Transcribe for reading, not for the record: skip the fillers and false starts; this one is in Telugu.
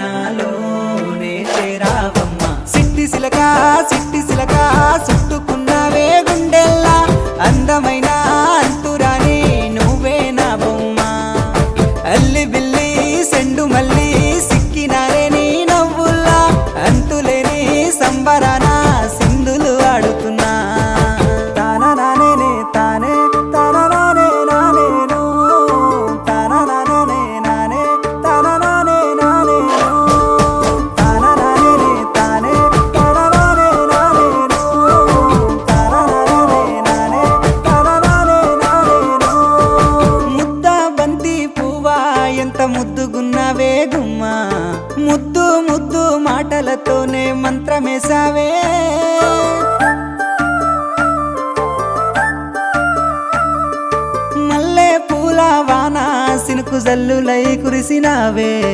నాలోనే చేరావమ్మా సిట్టి సిలక చుట్టుకున్నావే గుండెల్లా అందమైన అంతురాని నువ్వే నా బొమ్మ అల్లి బిల్లి సెండు మల్లి సిక్కినారే నీ నవ్వుల్లా అంతులేని సంబరాన సింధులు ఆడుతున్నా తానా నానే తానే తానా నానే నానేను తానా నానే నానే తానా నానే నానేను తానా నానే తానే తానా నానే నానేను తానా నానే నానే తానా నానే నానేను ముద్ద బంతి పువ్వా ఎంత ముద్దుగున్నావే గుమ్మా ముద్దు ముద్దు మాటలతోనే మంత్రమేసావే మల్లె పూల వాన సినుకు జల్లులై కురిసినావే